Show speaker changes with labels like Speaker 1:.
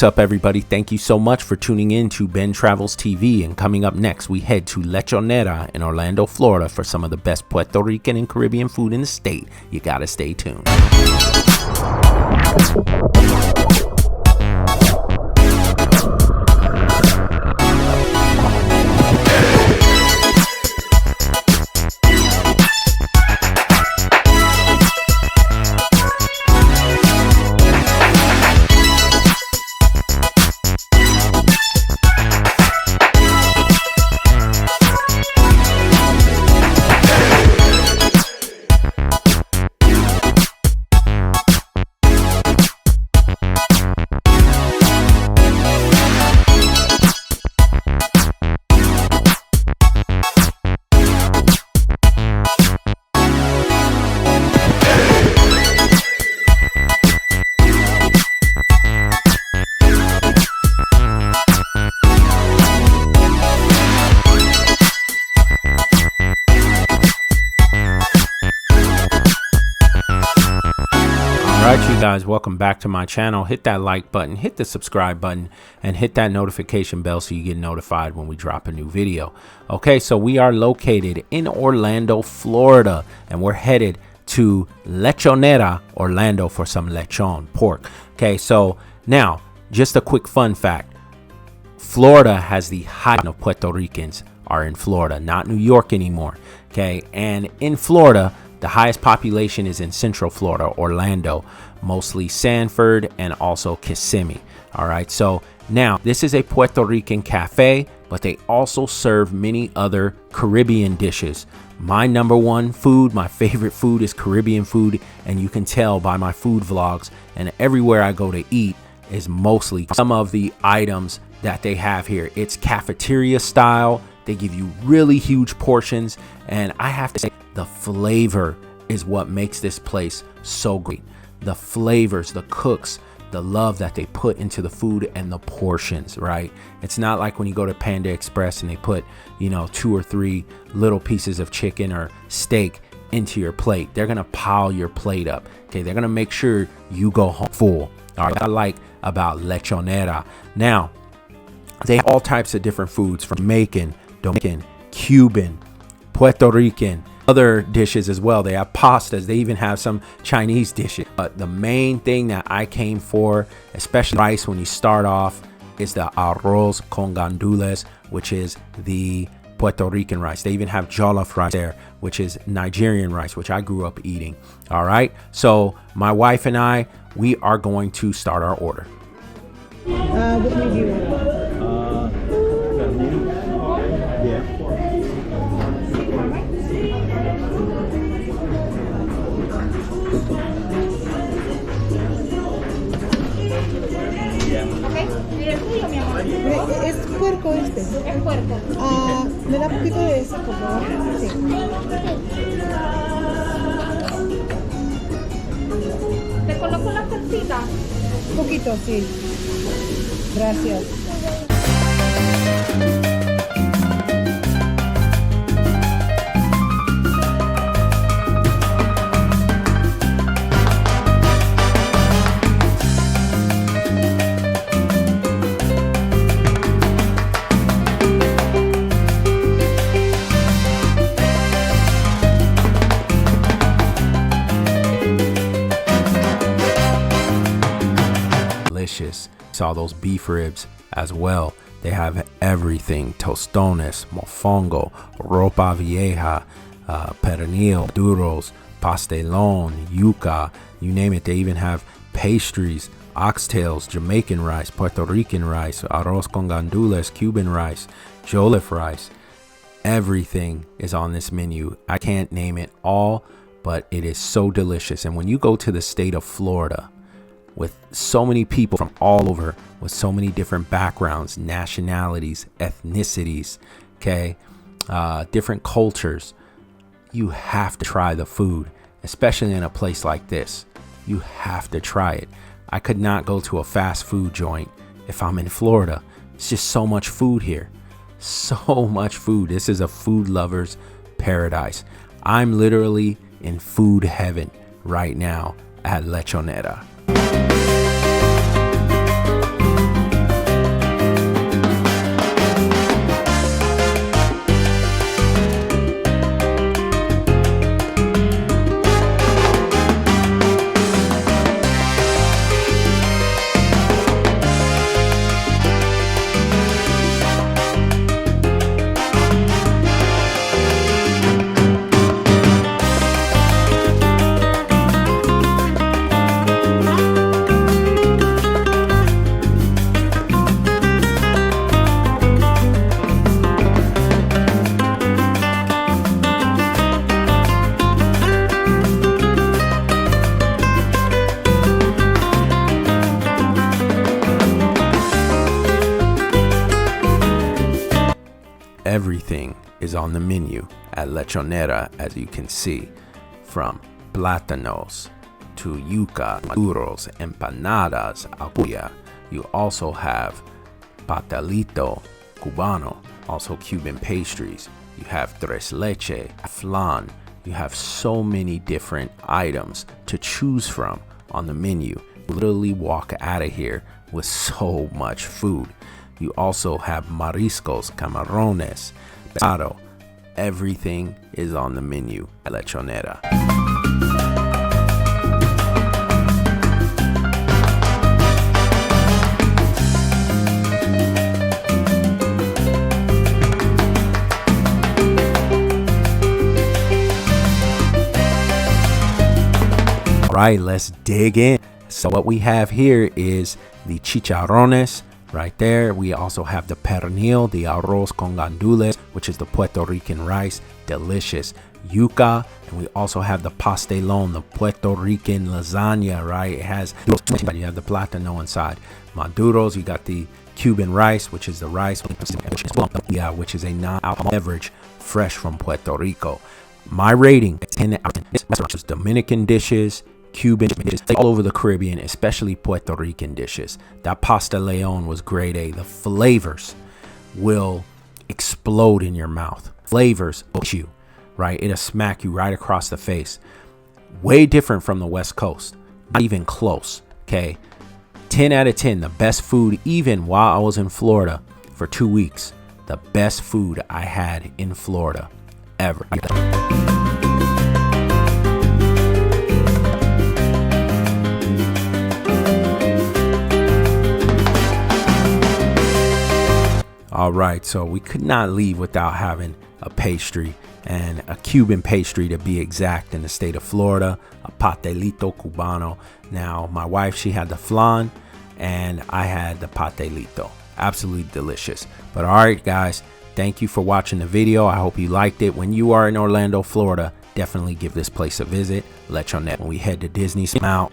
Speaker 1: up, everybody? Thank you so much for tuning in to Ben Travels TV. And coming up next, we head to Lechonera in Orlando, Florida for some of the best Puerto Rican and Caribbean food in the state. You gotta stay tuned. Alright, you guys, welcome back to my channel. Hit that like button, hit the subscribe button, and hit that notification bell so you get notified when we drop a new video. Okay, so we are located in Orlando, Florida, and we're headed to Lechonera Orlando for some lechon, pork. Okay, so now, just a quick fun fact. Florida has the highest of Puerto Ricans are in Florida, not New York anymore. Okay, and in Florida, the highest population is in Central Florida, Orlando, mostly Sanford and also Kissimmee. All right, so now this is a Puerto Rican cafe, but they also serve many other Caribbean dishes. My number one food, my favorite food is Caribbean food, and you can tell by my food vlogs and everywhere I go to eat is mostly some of the items that they have here. It's cafeteria style. They give you really huge portions, and I have to say the flavor is what makes this place so great. The flavors, the cooks, the love that they put into the food and the portions, right? It's not like when you go to Panda Express and they put, you know, 2 or 3 little pieces of chicken or steak into your plate. They're gonna pile your plate up. Okay, they're gonna make sure you go home full. All right, I like about Lechonera. Now, they have all types of different foods from Jamaican, Dominican, Cuban, Puerto Rican, other dishes as well. They have pastas. They even have some Chinese dishes. But the main thing that I came for, especially rice when you start off, is the Arroz con Gandules, which is the Puerto Rican rice. They even have jollof rice there, which is Nigerian rice, which I grew up eating. All right. So my wife and I, we are going to start our order.
Speaker 2: What do you want? Es puerco este. Es puerco. Me da un poquito de ese, por favor. Sí.
Speaker 3: ¿Te coloco la salsita?
Speaker 2: Un poquito, sí. Gracias.
Speaker 1: Saw those beef ribs as well. They have everything: tostones, mofongo, ropa vieja, pernil, duros, pastelón, yuca, you name it. They even have pastries, oxtails, Jamaican rice, Puerto Rican rice, arroz con gandules, Cuban rice, jollof rice. Everything is on this menu. I can't name it all, but it is so delicious. And when you go to the state of Florida, with so many people from all over, with so many different backgrounds, nationalities, ethnicities, okay, different cultures, you have to try the food, especially in a place like this. You have to try it. I could not go to a fast food joint if I'm in Florida. It's just so much food here. So much food. This is a food lover's paradise. I'm literally in food heaven right now at Lechonera. Everything is on the menu at Lechonera, as you can see, from plátanos to yuca, maduros, empanadas, aguja. You also have pastelito cubano, also Cuban pastries. You have tres leche, flan. You have so many different items to choose from on the menu. You literally walk out of here with so much food. You also have mariscos, camarones, pescado. Everything is on the menu at Lechonera. All right, let's dig in. So what we have here is the chicharrones right there. We also have the pernil, the arroz con gandules, which is the Puerto Rican rice, delicious. Yuca, and we also have the pastelón, the Puerto Rican lasagna, right? It has, you have the plátano inside. Maduros, you got the Cuban rice, which is the rice, which is a non-alcoholic beverage fresh from Puerto Rico. My rating, 10 out of 10. Restaurants, Dominican dishes, Cuban dishes, all over the Caribbean, especially Puerto Rican dishes. That pasta leon was grade A. The flavors will explode in your mouth. Flavors hit you, right? It'll smack you right across the face. Way different from the West Coast. Not even close, okay? 10 out of 10, the best food, even while I was in Florida for 2 weeks. The best food I had in Florida ever. All right, so we could not leave without having a pastry, and a Cuban pastry to be exact, in the state of Florida, a pastelito cubano. Now, my wife, she had the flan, and I had the pastelito. Absolutely delicious. But all right, guys, thank you for watching the video. I hope you liked it. When you are in Orlando, Florida, definitely give this place a visit. Lechonera. When we head to Disney, out.